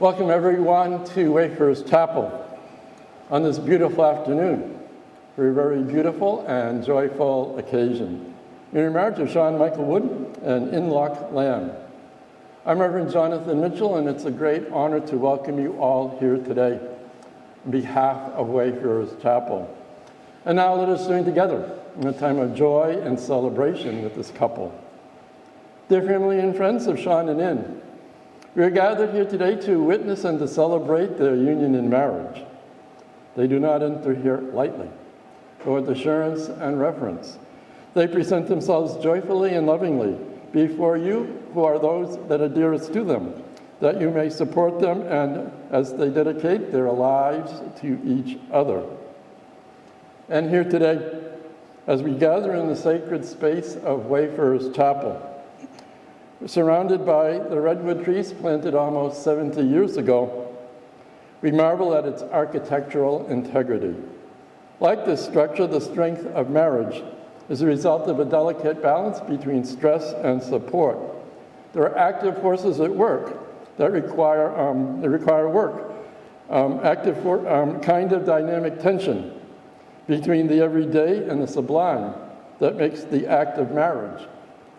Welcome everyone to Wayfarers Chapel on this beautiful afternoon for a very beautiful and joyful occasion. In the marriage of Sean Michael Wood and Inlock Lamb. I'm Reverend Jonathan Mitchell, and it's a great honor to welcome you all here today on behalf of Wayfarers Chapel. And now let us join together in a time of joy and celebration with this couple. Dear family and friends of Sean and In, we are gathered here today to witness and to celebrate their union in marriage. They do not enter here lightly, but with assurance and reverence. They present themselves joyfully and lovingly before you, who are those that are dearest to them, that you may support them and as they dedicate their lives to each other. And here today, as we gather in the sacred space of Wayfarers Chapel, surrounded by the redwood trees planted almost 70 years ago, we marvel at its architectural integrity. Like this structure, the strength of marriage is a result of a delicate balance between stress and support. There are active forces at work that require work, kind of dynamic tension between the everyday and the sublime that makes the act of marriage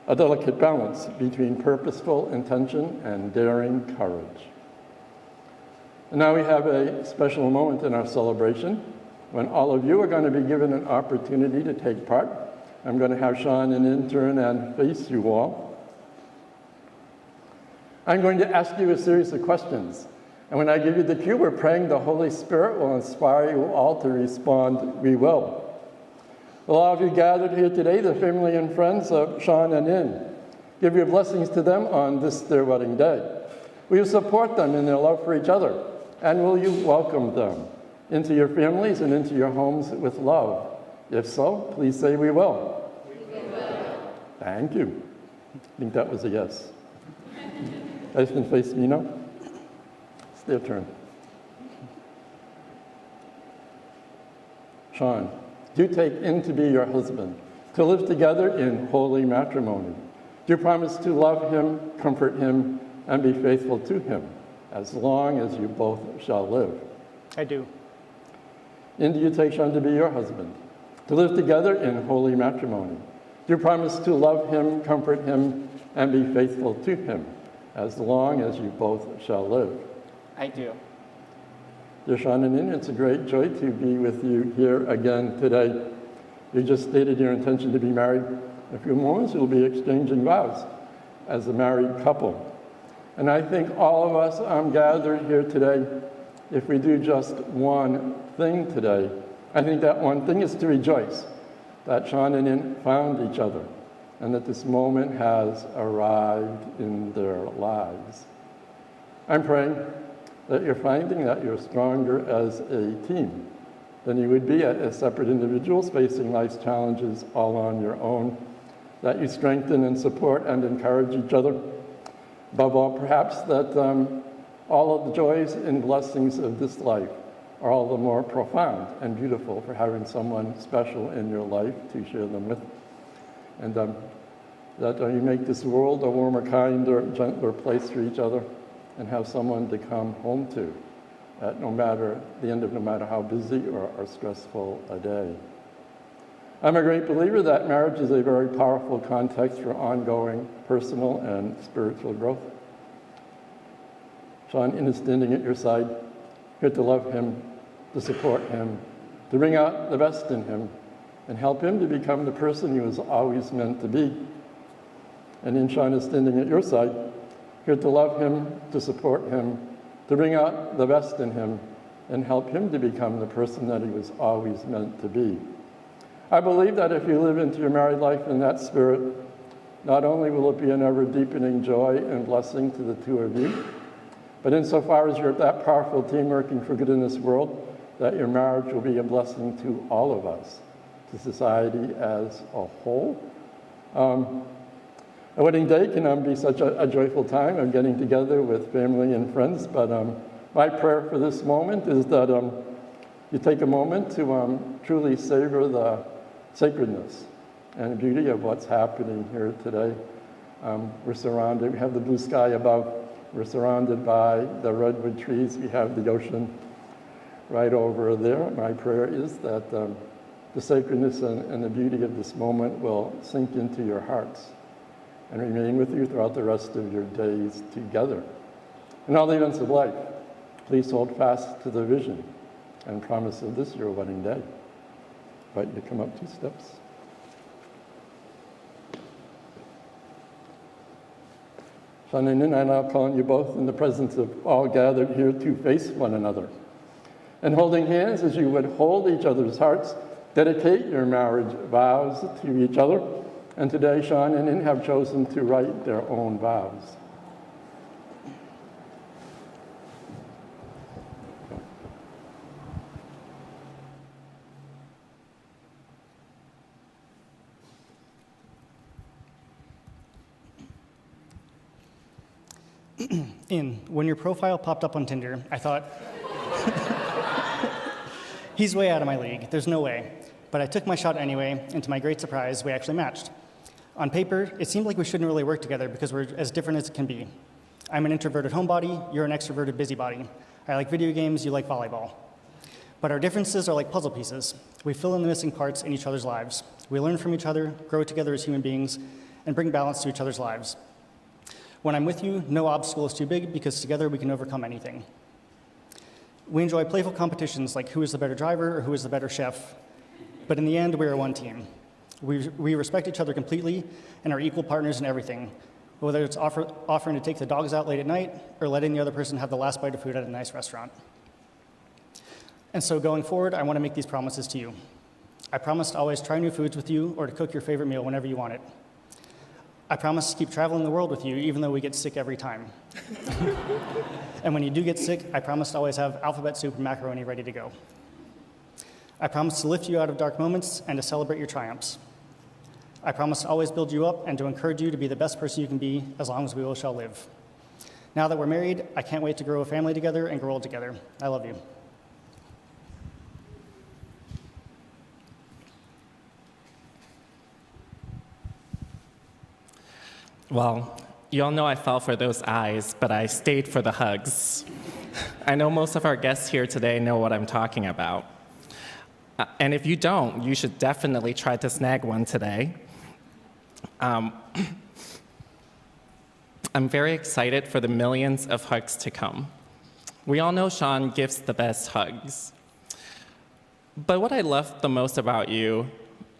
a delicate balance between purposeful intention and daring courage. And now we have a special moment in our celebration when all of you are going to be given an opportunity to take part. I'm going to have Sean and In turn and face you all. I'm going to ask you a series of questions. And when I give you the cue, we're praying the Holy Spirit will inspire you all to respond, we will. Well, all of you gathered here today, the family and friends of Sean and In, give your blessings to them on this their wedding day. Will you support them in their love for each other? And will you welcome them into your families and into your homes with love? If so, please say we will. We will. Thank you. I think that was a yes. Guys can face me now. It's their turn. Sean, do you take In to be your husband, to live together in holy matrimony? Do you promise to love him, comfort him, and be faithful to him, as long as you both shall live? I do. In, do you take Sean to be your husband, to live together in holy matrimony? Do you promise to love him, comfort him, and be faithful to him, as long as you both shall live? I do. Dear Sean and In, it's a great joy to be with you here again today. You just stated your intention to be married. In a few moments, you'll be exchanging vows as a married couple. And I think all of us gathered here today, if we do just one thing today, I think that one thing is to rejoice that Sean and In found each other and that this moment has arrived in their lives. I'm praying that you're finding that you're stronger as a team than you would be as separate individuals facing life's challenges all on your own, that you strengthen and support and encourage each other. Above all, perhaps that all of the joys and blessings of this life are all the more profound and beautiful for having someone special in your life to share them with. And that you make this world a warmer, kinder, gentler place for each other, and have someone to come home to at no matter how busy or stressful a day. I'm a great believer that marriage is a very powerful context for ongoing personal and spiritual growth. Sean In is standing at your side, here to love him, to support him, to bring out the best in him, and help him to become the person he was always meant to be. And In, Sean is standing at your side, here to love him, to support him, to bring out the best in him, and help him to become the person that he was always meant to be. I believe that if you live into your married life in that spirit, not only will it be an ever-deepening joy and blessing to the two of you, but insofar as you're that powerful team working for good in this world, that your marriage will be a blessing to all of us, to society as a whole. A wedding day can be such a joyful time of getting together with family and friends, but my prayer for this moment is that you take a moment to truly savor the sacredness and beauty of what's happening here today. We're surrounded, we have the blue sky above, We're surrounded by the redwood trees. We have the ocean right over there. My prayer is that the sacredness and the beauty of this moment will sink into your hearts and remain with you throughout the rest of your days together. In all the events of life, please hold fast to the vision and promise of this your wedding day. I invite you to come up 2 steps. Sean and In, I now call on you both in the presence of all gathered here to face one another. And holding hands as you would hold each other's hearts, dedicate your marriage vows to each other. And today, Sean and In have chosen to write their own vows. When your profile popped up on Tinder, I thought, he's way out of my league. There's no way. But I took my shot anyway, and to my great surprise, we actually matched. On paper, it seemed like we shouldn't really work together because we're as different as it can be. I'm an introverted homebody, you're an extroverted busybody. I like video games, you like volleyball. But our differences are like puzzle pieces. We fill in the missing parts in each other's lives. We learn from each other, grow together as human beings, and bring balance to each other's lives. When I'm with you, no obstacle is too big because together we can overcome anything. We enjoy playful competitions like who is the better driver or who is the better chef, but in the end, we are one team. We respect each other completely and are equal partners in everything, whether it's offering to take the dogs out late at night or letting the other person have the last bite of food at a nice restaurant. And so going forward, I want to make these promises to you. I promise to always try new foods with you or to cook your favorite meal whenever you want it. I promise to keep traveling the world with you, even though we get sick every time. And when you do get sick, I promise to always have alphabet soup and macaroni ready to go. I promise to lift you out of dark moments and to celebrate your triumphs. I promise to always build you up and to encourage you to be the best person you can be as long as we all shall live. Now that we're married, I can't wait to grow a family together and grow old together. I love you. Well, you all know I fell for those eyes, but I stayed for the hugs. I know most of our guests here today know what I'm talking about. And if you don't, you should definitely try to snag one today. I'm very excited for the millions of hugs to come. We all know Sean gives the best hugs. But what I love the most about you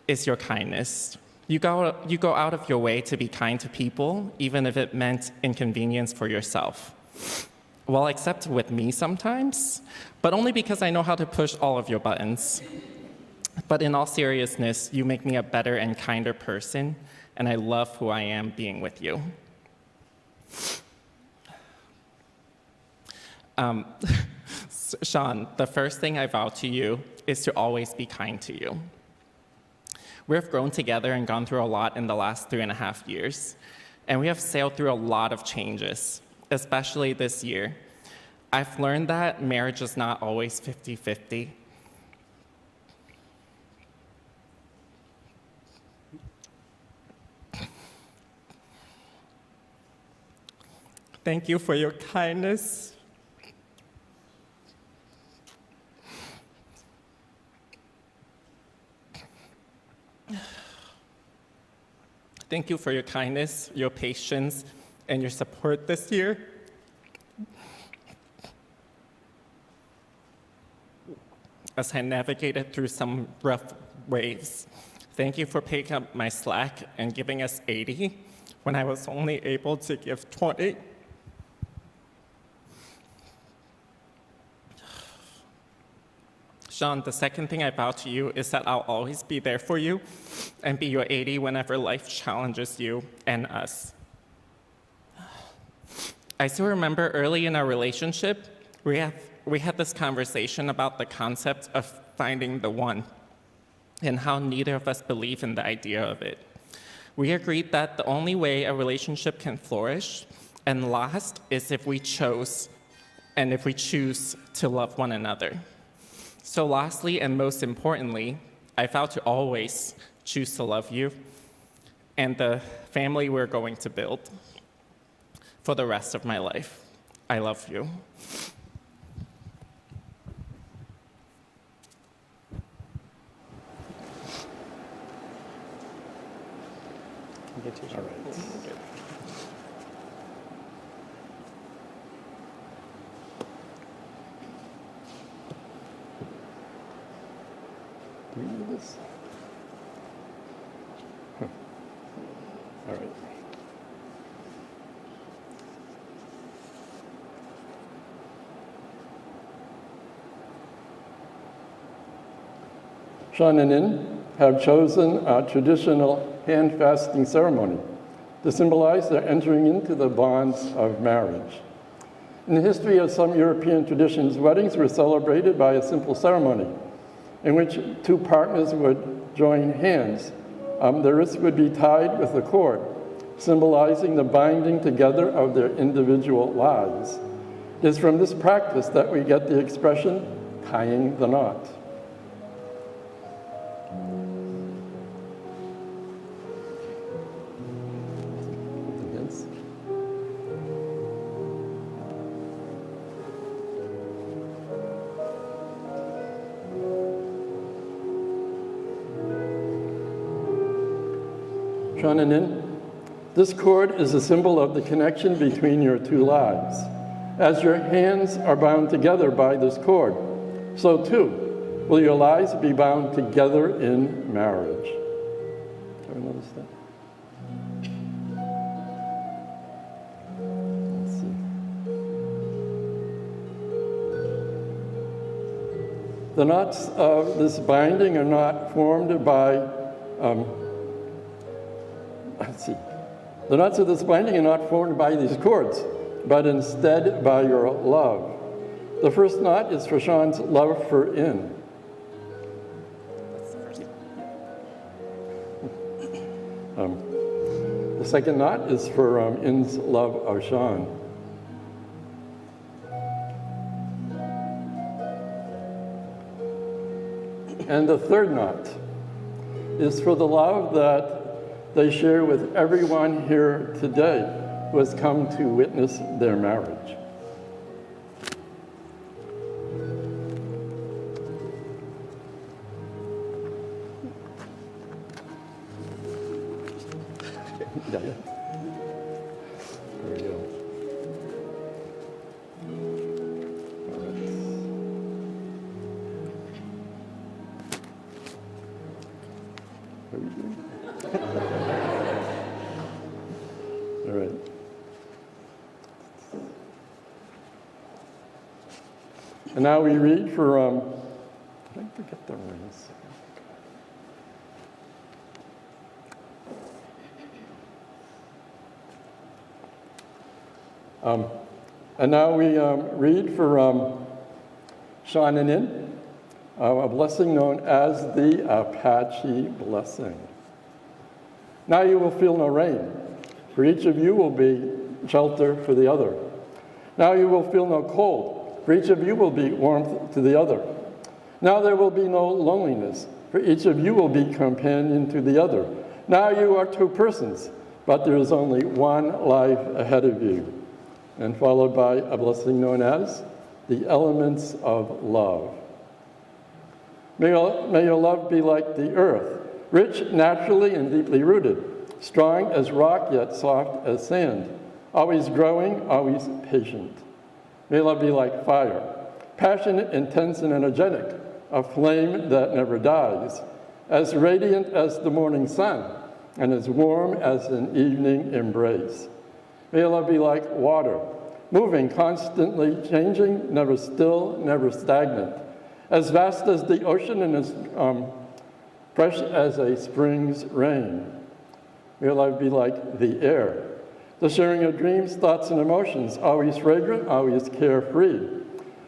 is your kindness. You go out of your way to be kind to people, even if it meant inconvenience for yourself. Well, except with me sometimes, but only because I know how to push all of your buttons. But in all seriousness, you make me a better and kinder person, and I love who I am being with you. Sean, the first thing I vow to you is to always be kind to you. We've grown together and gone through a lot in the last 3.5 years, and we have sailed through a lot of changes, especially this year. I've learned that marriage is not always 50-50. Thank you for your kindness. Thank you for your kindness, your patience, and your support this year. As I navigated through some rough waves, thank you for picking up my slack and giving us 80 when I was only able to give 20. Sean, the second thing I vow to you is that I'll always be there for you and be your 80 whenever life challenges you and us. I still remember early in our relationship, we had this conversation about the concept of finding the one and how neither of us believe in the idea of it. We agreed that the only way a relationship can flourish and last is if we choose to love one another. So lastly, and most importantly, I vow to always choose to love you and the family we're going to build. for the rest of my life. I love you. All right. Do we do this? All right. Sean and In have chosen a traditional hand-fasting ceremony to symbolize their entering into the bonds of marriage. In the history of some European traditions, weddings were celebrated by a simple ceremony in which two partners would join hands. Their wrists would be tied with a cord, symbolizing the binding together of their individual lives. It is from this practice that we get the expression, tying the knot. Yes. Sean and In, this cord is a symbol of the connection between your two lives. As your hands are bound together by this cord, so too will your lives be bound together in marriage. Have you noticed that? Let's see. The knots of this binding are not formed by The knots of this binding are not formed by these cords, but instead by your love. The first knot is for Sean's love for In. The second knot is for In's love of Sean. And the third knot is for the love that they share with everyone here today who has come to witness their marriage. Yeah. There we go. All right. What are we doing? All right. And now we read for, did I forget the rings? And now we read for Sean and In, a blessing known as the Apache blessing. Now you will feel no rain, for each of you will be shelter for the other. Now you will feel no cold, for each of you will be warmth to the other. Now there will be no loneliness, for each of you will be companion to the other. Now you are two persons, but there is only one life ahead of you. And followed by a blessing known as the elements of love. May your love be like the earth, rich naturally and deeply rooted, strong as rock yet soft as sand, always growing, always patient. May love be like fire, passionate, intense, and energetic, a flame that never dies, as radiant as the morning sun, and as warm as an evening embrace. May love be like water, moving, constantly changing, never still, never stagnant, as vast as the ocean and as fresh as a spring's rain. May love be like the air, the sharing of dreams, thoughts, and emotions, always fragrant, always carefree,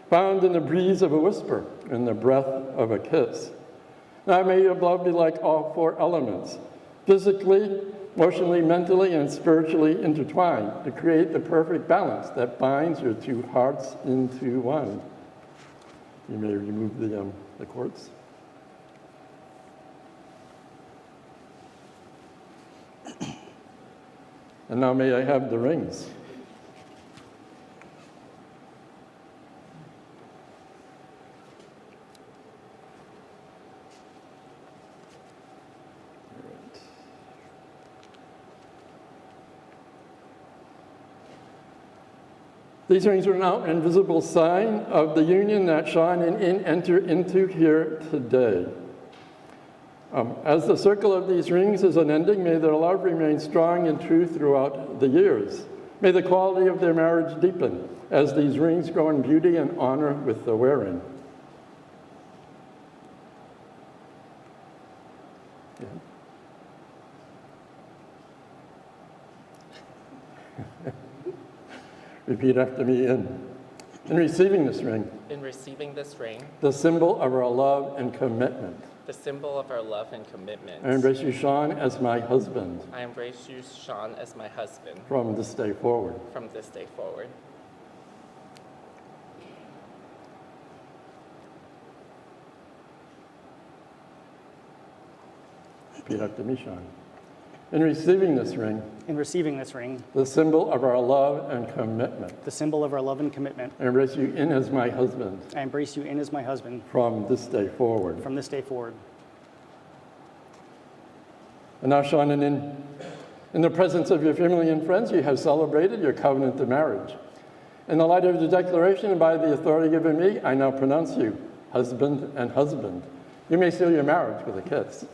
found in the breeze of a whisper, in the breath of a kiss. Now may your love be like all four elements, physically, emotionally, mentally, and spiritually intertwined to create the perfect balance that binds your two hearts into one. You may remove the cords. And now may I have the rings. These rings are now an invisible sign of the union that Sean and In enter into here today. As the circle of these rings is unending, may their love remain strong and true throughout the years. May the quality of their marriage deepen as these rings grow in beauty and honor with the wearing. Yeah. Repeat after me. In receiving this ring, In receiving this ring, the symbol of our love and commitment, the symbol of our love and commitment, I embrace you, Sean, as my husband I embrace you, Sean, as my husband from this day forward. from this day forward. Repeat after me, Sean. In receiving this ring, In receiving this ring, the symbol of our love and commitment, the symbol of our love and commitment, I embrace you in as my husband I embrace you in as my husband from this day forward. from this day forward. And now, Sean and in the presence of your family and friends, you have celebrated your covenant of marriage. In the light of the declaration and by the authority given me, I now pronounce you husband and husband. You may seal your marriage with a kiss.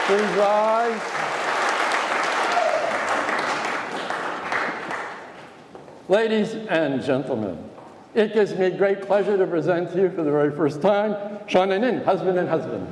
Please rise. Ladies and gentlemen, it gives me great pleasure to present to you for the very first time, Sean and In, husband and husband.